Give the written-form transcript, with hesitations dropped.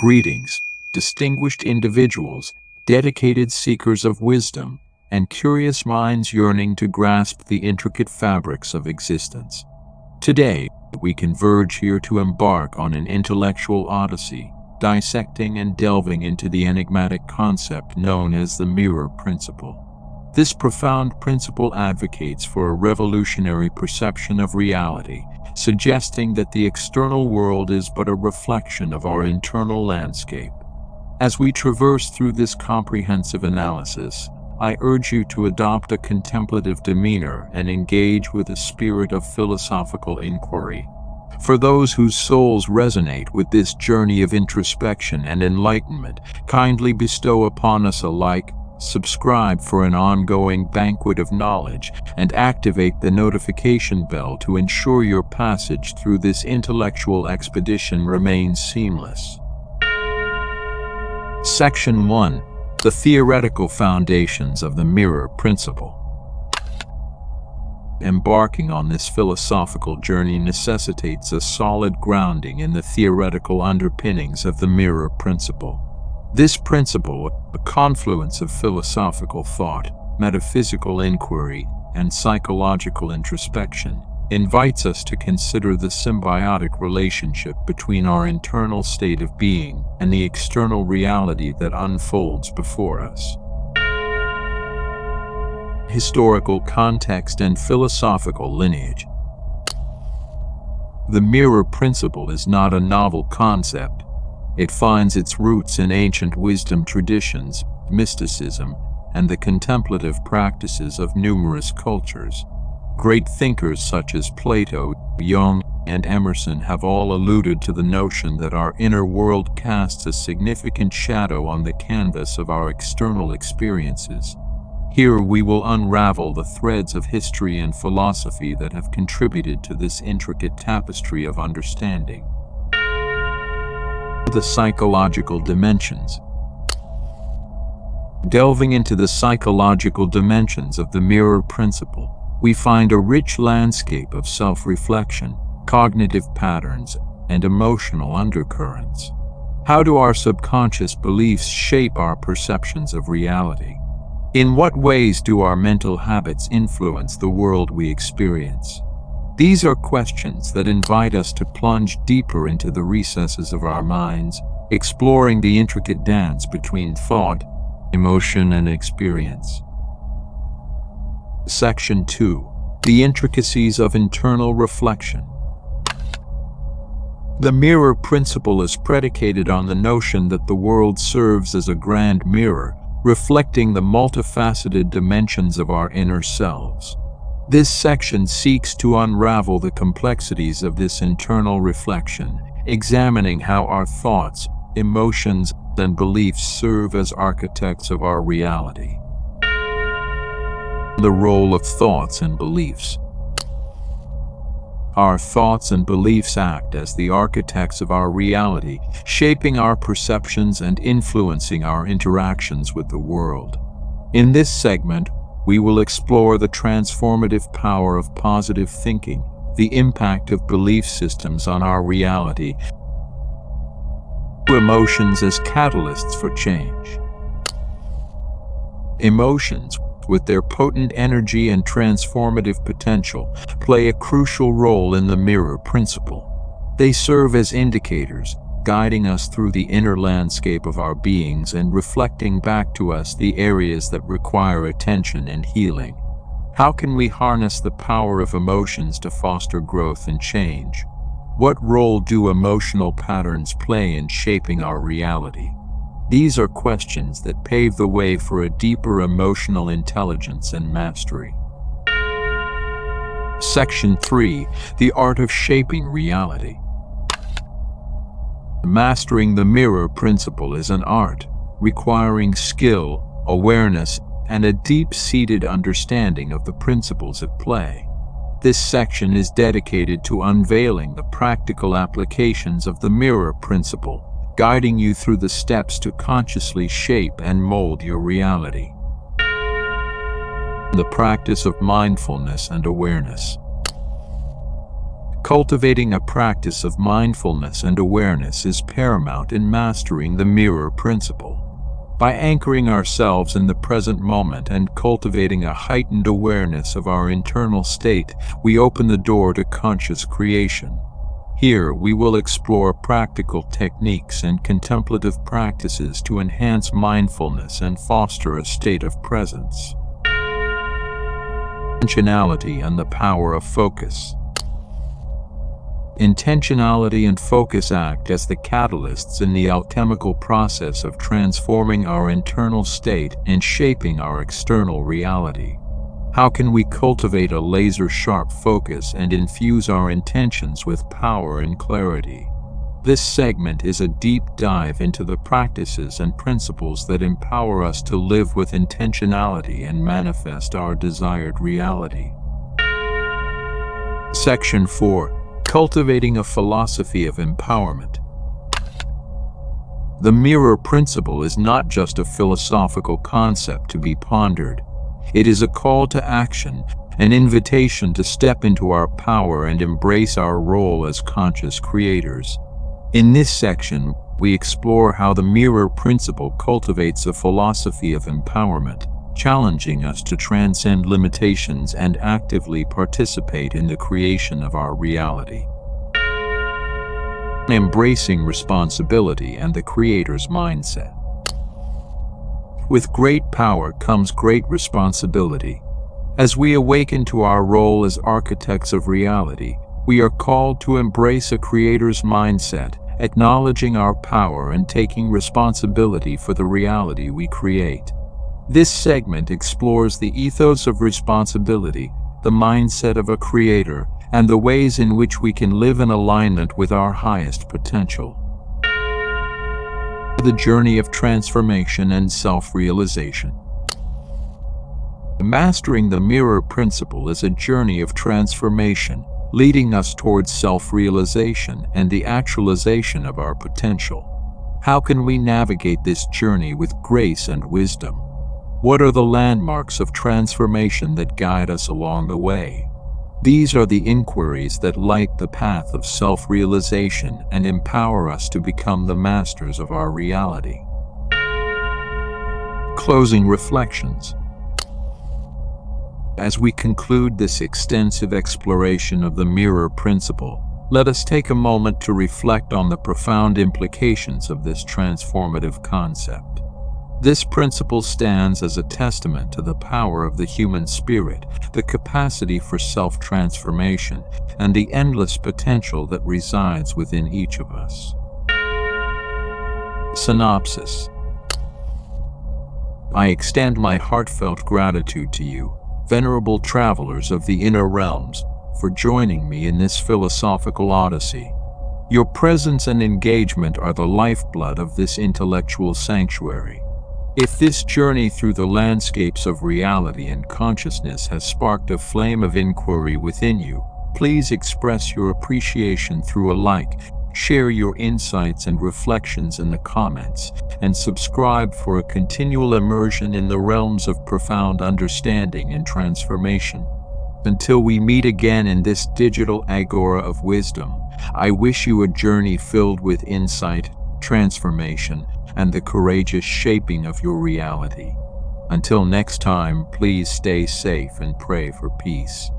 Greetings, distinguished individuals, dedicated seekers of wisdom, and curious minds yearning to grasp the intricate fabrics of existence. Today, we converge here to embark on an intellectual odyssey, dissecting and delving into the enigmatic concept known as the mirror principle. This profound principle advocates for a revolutionary perception of reality, suggesting that the external world is but a reflection of our internal landscape. As we traverse through this comprehensive analysis, I urge you to adopt a contemplative demeanor and engage with a spirit of philosophical inquiry. For those whose souls resonate with this journey of introspection and enlightenment, kindly bestow upon us a like, subscribe for an ongoing banquet of knowledge, and activate the notification bell to ensure your passage through this intellectual expedition remains seamless. Section 1. The theoretical foundations of the mirror principle. Embarking on this philosophical journey necessitates a solid grounding in the theoretical underpinnings of the mirror principle. This principle, a confluence of philosophical thought, metaphysical inquiry, and psychological introspection, invites us to consider the symbiotic relationship between our internal state of being and the external reality that unfolds before us. Historical context and philosophical lineage. The mirror principle is not a novel concept. It finds its roots in ancient wisdom traditions, mysticism, and the contemplative practices of numerous cultures. Great thinkers such as Plato, Jung, and Emerson have all alluded to the notion that our inner world casts a significant shadow on the canvas of our external experiences. Here we will unravel the threads of history and philosophy that have contributed to this intricate tapestry of understanding. The psychological dimensions. Delving into the psychological dimensions of the mirror principle, we find a rich landscape of self-reflection, cognitive patterns, and emotional undercurrents. How do our subconscious beliefs shape our perceptions of reality? In what ways do our mental habits influence the world we experience? These are questions that invite us to plunge deeper into the recesses of our minds, exploring the intricate dance between thought, emotion, and experience. Section 2. The Intricacies of Internal Reflection. The mirror principle is predicated on the notion that the world serves as a grand mirror, reflecting the multifaceted dimensions of our inner selves. This section seeks to unravel the complexities of this internal reflection, examining how our thoughts, emotions, and beliefs serve as architects of our reality. The role of thoughts and beliefs. Our thoughts and beliefs act as the architects of our reality, shaping our perceptions and influencing our interactions with the world. In this segment, we will explore the transformative power of positive thinking, the impact of belief systems on our reality, emotions as catalysts for change. Emotions, with their potent energy and transformative potential, play a crucial role in the mirror principle. They serve as indicators, guiding us through the inner landscape of our beings and reflecting back to us the areas that require attention and healing. How can we harness the power of emotions to foster growth and change? What role do emotional patterns play in shaping our reality? These are questions that pave the way for a deeper emotional intelligence and mastery. Section 3. The Art of Shaping Reality. Mastering the mirror principle is an art, requiring skill, awareness, and a deep-seated understanding of the principles at play. This section is dedicated to unveiling the practical applications of the mirror principle, guiding you through the steps to consciously shape and mold your reality. The practice of mindfulness and awareness. Cultivating a practice of mindfulness and awareness is paramount in mastering the mirror principle. By anchoring ourselves in the present moment and cultivating a heightened awareness of our internal state, we open the door to conscious creation. Here, we will explore practical techniques and contemplative practices to enhance mindfulness and foster a state of presence. Intentionality and the power of focus. Intentionality and focus act as the catalysts in the alchemical process of transforming our internal state and shaping our external reality. How can we cultivate a laser-sharp focus and infuse our intentions with power and clarity? This segment is a deep dive into the practices and principles that empower us to live with intentionality and manifest our desired reality. Section 4. Cultivating a philosophy of empowerment. The mirror principle is not just a philosophical concept to be pondered. It is a call to action, an invitation to step into our power and embrace our role as conscious creators. In this section, we explore how the mirror principle cultivates a philosophy of empowerment, challenging us to transcend limitations and actively participate in the creation of our reality. Embracing responsibility and the creator's mindset. With great power comes great responsibility. As we awaken to our role as architects of reality, we are called to embrace a creator's mindset, acknowledging our power and taking responsibility for the reality we create. This segment explores the ethos of responsibility, the mindset of a creator, and the ways in which we can live in alignment with our highest potential. The journey of transformation and self-realization. Mastering the mirror principle is a journey of transformation, leading us towards self-realization and the actualization of our potential. How can we navigate this journey with grace and wisdom? What are the landmarks of transformation that guide us along the way? These are the inquiries that light the path of self-realization and empower us to become the masters of our reality. Closing reflections. As we conclude this extensive exploration of the mirror principle, let us take a moment to reflect on the profound implications of this transformative concept. This principle stands as a testament to the power of the human spirit, the capacity for self-transformation, and the endless potential that resides within each of us. Synopsis. I extend my heartfelt gratitude to you, venerable travelers of the inner realms, for joining me in this philosophical odyssey. Your presence and engagement are the lifeblood of this intellectual sanctuary. If this journey through the landscapes of reality and consciousness has sparked a flame of inquiry within you, please express your appreciation through a like, share your insights and reflections in the comments, and subscribe for a continual immersion in the realms of profound understanding and transformation. Until we meet again in this digital agora of wisdom, I wish you a journey filled with insight, transformation, and the courageous shaping of your reality. Until next time, please stay safe and pray for peace.